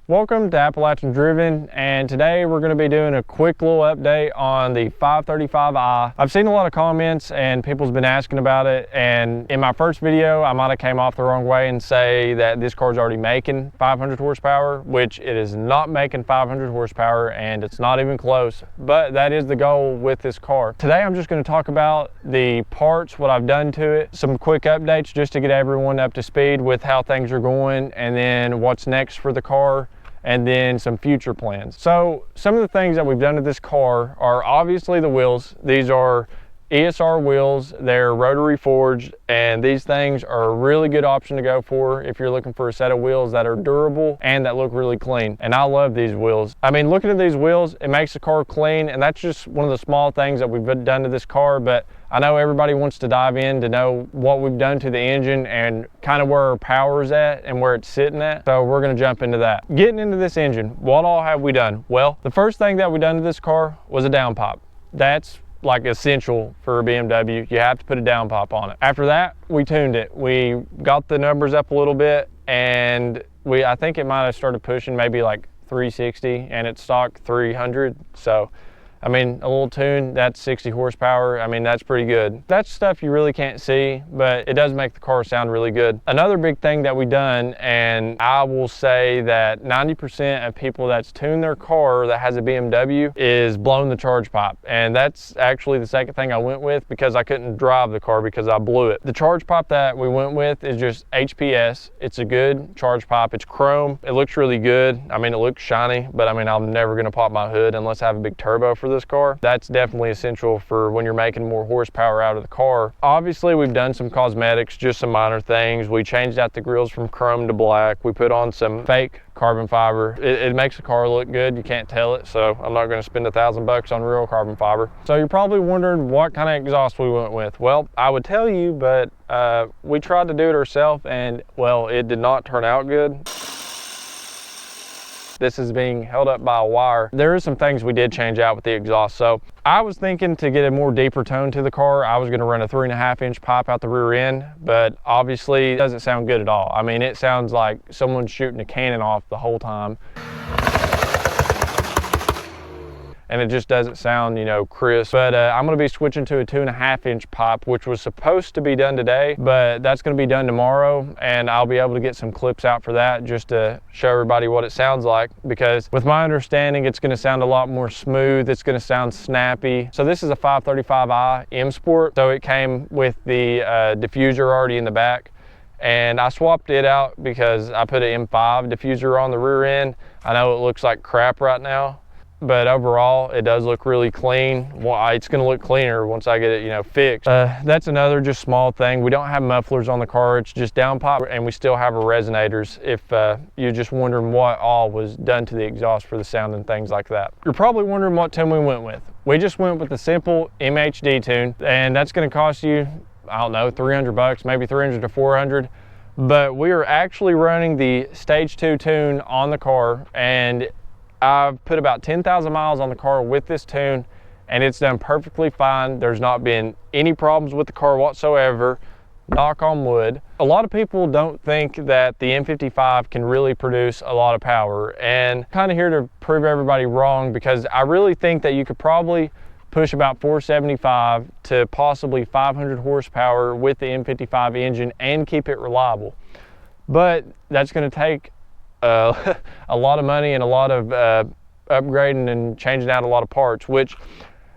Welcome to Appalachian Driven, and today we're going to be doing a quick little update on the 535i. I've seen a lot of comments and people's been asking about it, and in my first video I might have came off the wrong way and say that this car's already making 500 horsepower, which it is not making 500 horsepower and it's not even close, but that is the goal with this car. Today I'm just going to talk about the parts, what I've done to it, some quick updates just to get everyone up to speed with how things are going, and then what's next for the car, and then some future plans. So some of the things that we've done to this car are obviously the wheels. These are ESR wheels, they're rotary forged, and these things are a really good option to go for if you're looking for a set of wheels that are durable and that look really clean. And I love these wheels. I mean, looking at these wheels, it makes the car clean, and that's just one of the small things that we've done to this car, but I know everybody wants to dive in to know what we've done to the engine and kind of where our power's at and where it's sitting at. So we're gonna jump into that. Getting into this engine, what all have we done? Well, the first thing that we done to this car was a downpipe. That's like essential for a BMW. You have to put a downpipe on it. After that, we tuned it. We got the numbers up a little bit, and I think it might have started pushing maybe like 360, and it's stock 300. So I mean, a little tune, that's 60 horsepower. I mean, that's pretty good. That's stuff you really can't see, but it does make the car sound really good. Another big thing that we've done, and I will say that 90% of people that's tuned their car that has a BMW is blown the charge pipe. And that's actually the second thing I went with because I couldn't drive the car because I blew it. The charge pipe that we went with is just HPS. It's a good charge pipe. It's chrome. It looks really good. I mean, it looks shiny, but I mean, I'm never gonna pop my hood unless I have a big turbo for this car. That's definitely essential for when you're making more horsepower out of the car. Obviously, we've done some cosmetics, just some minor things. We changed out the grills from chrome to black. We put on some fake carbon fiber. It makes the car look good. You can't tell it, so I'm not going to spend $1,000 on real carbon fiber. So you're probably wondering what kind of exhaust we went with. Well, I would tell you, but we tried to do it ourselves, and well, it did not turn out good. This is being held up by a wire. There is some things we did change out with the exhaust. So I was thinking to get a more deeper tone to the car, I was gonna run a 3.5-inch pipe out the rear end, but obviously it doesn't sound good at all. I mean, it sounds like someone's shooting a cannon off the whole time. And it just doesn't sound, you know, crisp. But I'm gonna be switching to a 2.5-inch pipe, which was supposed to be done today, but that's gonna be done tomorrow, and I'll be able to get some clips out for that just to show everybody what it sounds like, because with my understanding, it's gonna sound a lot more smooth, it's gonna sound snappy. So this is a 535i M Sport, so it came with the diffuser already in the back, and I swapped it out because I put an M5 diffuser on the rear end. I know it looks like crap right now, but overall it does look really clean. Well, it's going to look cleaner once I get it, you know, fixed. That's another just small thing. We don't have mufflers on the car. It's just downpipe, and we still have our resonators if you're just wondering what all was done to the exhaust for the sound and things like that. You're probably wondering what tune we went with. We just went with the simple MHD tune, and that's going to cost you, I don't know, $300, maybe 300 to 400. But we are actually running the Stage 2 tune on the car, and I've put about 10,000 miles on the car with this tune, and it's done perfectly fine. There's not been any problems with the car whatsoever, knock on wood. A lot of people don't think that the N55 can really produce a lot of power, and I'm kind of here to prove everybody wrong, because I really think that you could probably push about 475 to possibly 500 horsepower with the N55 engine and keep it reliable. But that's going to take a lot of money and a lot of upgrading and changing out a lot of parts, which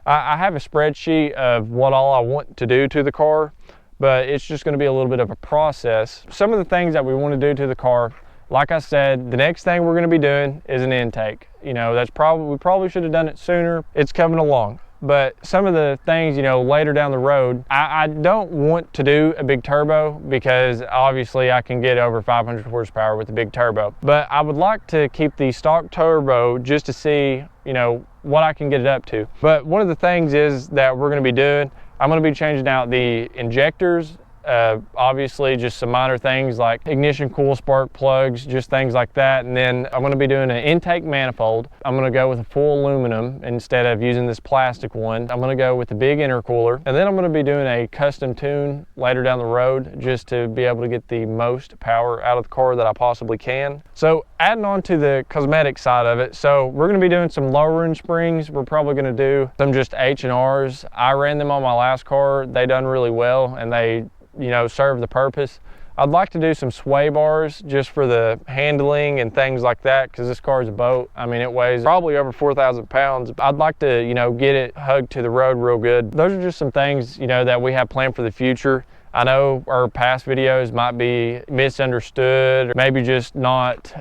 I have a spreadsheet of what all I want to do to the car, but it's just going to be a little bit of a process. Some of the things that we want to do to the car, like I said, the next thing we're going to be doing is an intake. You know, we probably should have done it sooner. It's coming along. But some of the things, you know, later down the road, I don't want to do a big turbo because obviously I can get over 500 horsepower with a big turbo. But I would like to keep the stock turbo just to see, you know, what I can get it up to. But one of the things is that we're going to be doing, I'm going to be changing out the injectors Obviously just some minor things like ignition coil spark plugs, just things like that. And then I'm going to be doing an intake manifold. I'm going to go with a full aluminum instead of using this plastic one. I'm going to go with the big intercooler, and then I'm going to be doing a custom tune later down the road just to be able to get the most power out of the car that I possibly can. So adding on to the cosmetic side of it, so we're going to be doing some lowering springs. We're probably going to do some just H&Rs. I ran them on my last car. They done really well, and they, you know, serve the purpose. I'd like to do some sway bars just for the handling and things like that, because this car is a boat. I mean, it weighs probably over 4,000 pounds. I'd like to, you know, get it hugged to the road real good. Those are just some things, you know, that we have planned for the future. I know our past videos might be misunderstood or maybe just not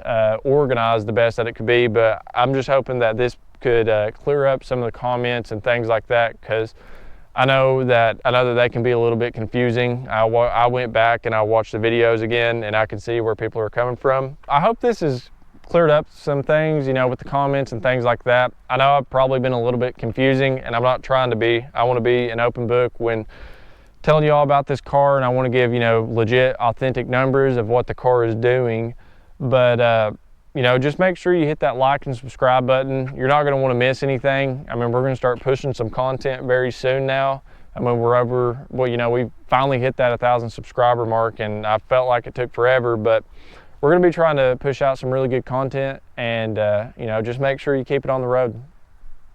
organized the best that it could be, but I'm just hoping that this could clear up some of the comments and things like that, because I know that they can be a little bit confusing. I went back and I watched the videos again, and I can see where people are coming from. I hope this has cleared up some things, you know, with the comments and things like that. I know I've probably been a little bit confusing, and I'm not trying to be. I want to be an open book when telling you all about this car, and I want to give, you know, legit, authentic numbers of what the car is doing. But you know, just make sure you hit that like and subscribe button. You're not going to want to miss anything. I mean, we're going to start pushing some content very soon now. I mean, we're over, well, you know, we finally hit that 1,000 subscriber mark, and I felt like it took forever, but we're going to be trying to push out some really good content, and you know, just make sure you keep it on the road.